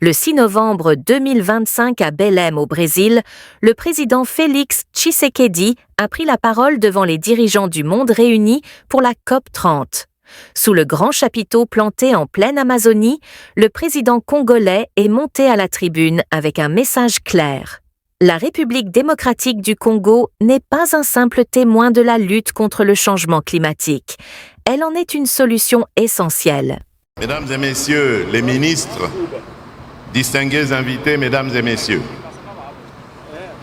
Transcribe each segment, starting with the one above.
Le 6 novembre 2025 à Belém au Brésil, le président Félix Tshisekedi a pris la parole devant les dirigeants du monde réunis pour la COP30. Sous le grand chapiteau planté en pleine Amazonie, le président congolais est monté à la tribune avec un message clair. La République démocratique du Congo n'est pas un simple témoin de la lutte contre le changement climatique. Elle en est une solution essentielle. Mesdames et messieurs les ministres, distingués invités, mesdames et messieurs,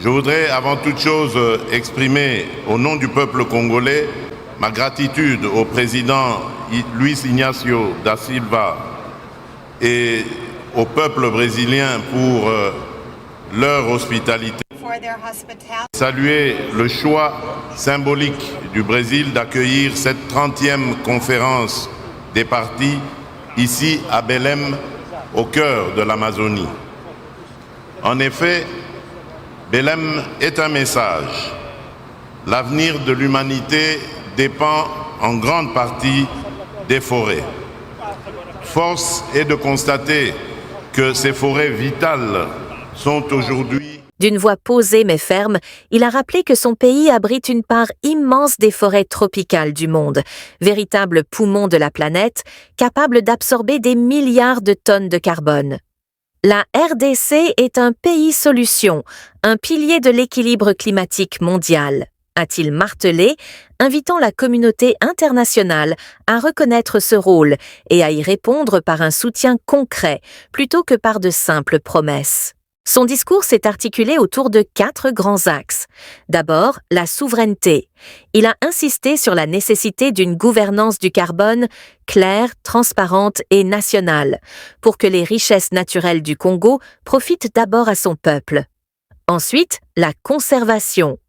je voudrais avant toute chose exprimer au nom du peuple congolais ma gratitude au président Luiz Inácio da Silva et au peuple brésilien pour leur hospitalité. Saluer le choix symbolique du Brésil d'accueillir cette 30e conférence des partis ici à Belém, au cœur de l'Amazonie. En effet, Belém est un message. L'avenir de l'humanité dépend en grande partie des forêts. Force est de constater que ces forêts vitales sont aujourd'hui... D'une voix posée mais ferme, il a rappelé que son pays abrite une part immense des forêts tropicales du monde, véritable poumon de la planète, capable d'absorber des milliards de tonnes de carbone. La RDC est un pays solution, un pilier de l'équilibre climatique mondial, a-t-il martelé, invitant la communauté internationale à reconnaître ce rôle et à y répondre par un soutien concret plutôt que par de simples promesses. Son discours s'est articulé autour de 4 grands axes. D'abord, la souveraineté. Il a insisté sur la nécessité d'une gouvernance du carbone claire, transparente et nationale, pour que les richesses naturelles du Congo profitent d'abord à son peuple. Ensuite, la conservation.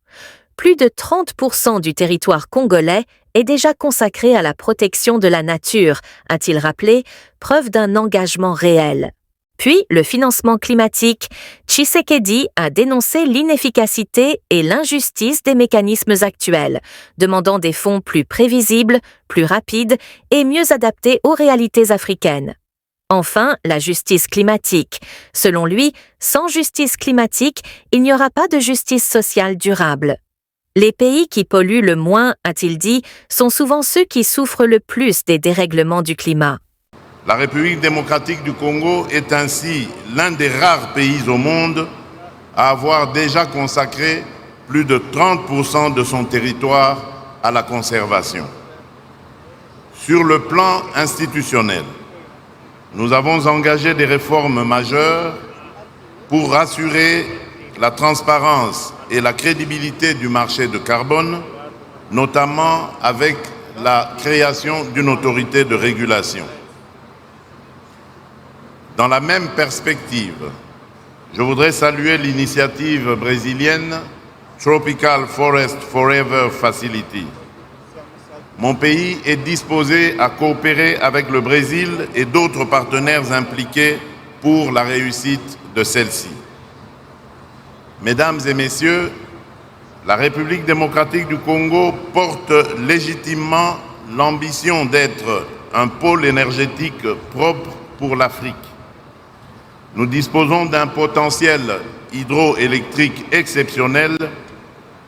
Plus de 30% du territoire congolais est déjà consacré à la protection de la nature, a-t-il rappelé, preuve d'un engagement réel. Puis, le financement climatique, Tshisekedi a dénoncé l'inefficacité et l'injustice des mécanismes actuels, demandant des fonds plus prévisibles, plus rapides et mieux adaptés aux réalités africaines. Enfin, la justice climatique. Selon lui, sans justice climatique, il n'y aura pas de justice sociale durable. Les pays qui polluent le moins, a-t-il dit, sont souvent ceux qui souffrent le plus des dérèglements du climat. La République démocratique du Congo est ainsi l'un des rares pays au monde à avoir déjà consacré plus de 30% de son territoire à la conservation. Sur le plan institutionnel, nous avons engagé des réformes majeures pour assurer la transparence et la crédibilité du marché de carbone, notamment avec la création d'une autorité de régulation. Dans la même perspective, je voudrais saluer l'initiative brésilienne Tropical Forest Forever Facility. Mon pays est disposé à coopérer avec le Brésil et d'autres partenaires impliqués pour la réussite de celle-ci. Mesdames et messieurs, la République démocratique du Congo porte légitimement l'ambition d'être un pôle énergétique propre pour l'Afrique. Nous disposons d'un potentiel hydroélectrique exceptionnel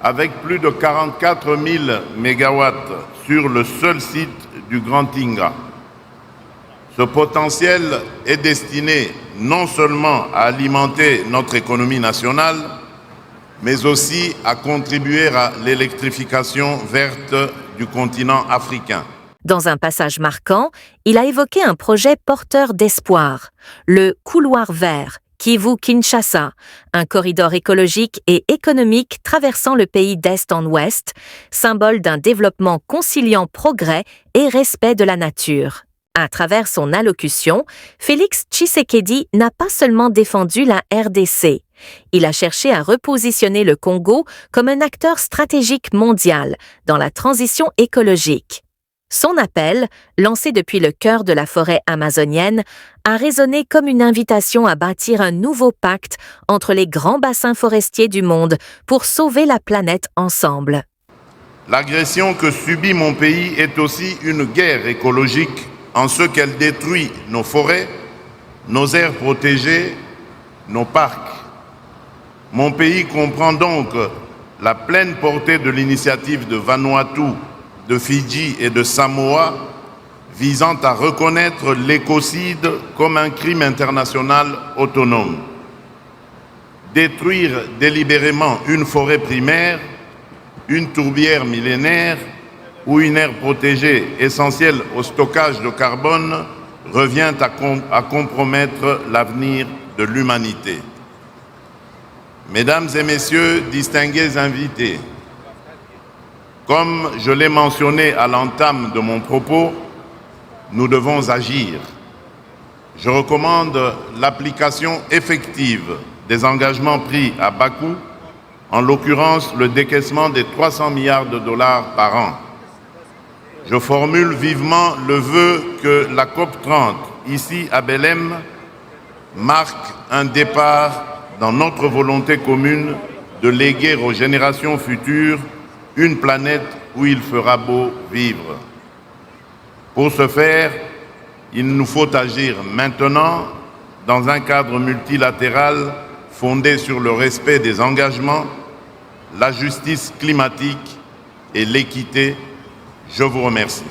avec plus de 44 000 mégawatts sur le seul site du Grand Tinga. Ce potentiel est destiné non seulement à alimenter notre économie nationale, mais aussi à contribuer à l'électrification verte du continent africain. Dans un passage marquant, il a évoqué un projet porteur d'espoir, le couloir vert, Kivu-Kinshasa, un corridor écologique et économique traversant le pays d'est en ouest, symbole d'un développement conciliant progrès et respect de la nature. À travers son allocution, Félix Tshisekedi n'a pas seulement défendu la RDC. Il a cherché à repositionner le Congo comme un acteur stratégique mondial dans la transition écologique. Son appel, lancé depuis le cœur de la forêt amazonienne, a résonné comme une invitation à bâtir un nouveau pacte entre les grands bassins forestiers du monde pour sauver la planète ensemble. L'agression que subit mon pays est aussi une guerre écologique en ce qu'elle détruit nos forêts, nos aires protégées, nos parcs. Mon pays comprend donc la pleine portée de l'initiative de Vanuatu, de Fidji et de Samoa visant à reconnaître l'écocide comme un crime international autonome. Détruire délibérément une forêt primaire, une tourbière millénaire ou une aire protégée essentielle au stockage de carbone revient à compromettre l'avenir de l'humanité. Mesdames et messieurs, distingués invités, comme je l'ai mentionné à l'entame de mon propos, nous devons agir. Je recommande l'application effective des engagements pris à Bakou, en l'occurrence le décaissement des 300 milliards de dollars par an. Je formule vivement le vœu que la COP30, ici à Belém, marque un départ dans notre volonté commune de léguer aux générations futures une planète où il fera beau vivre. Pour ce faire, il nous faut agir maintenant dans un cadre multilatéral fondé sur le respect des engagements, la justice climatique et l'équité. Je vous remercie.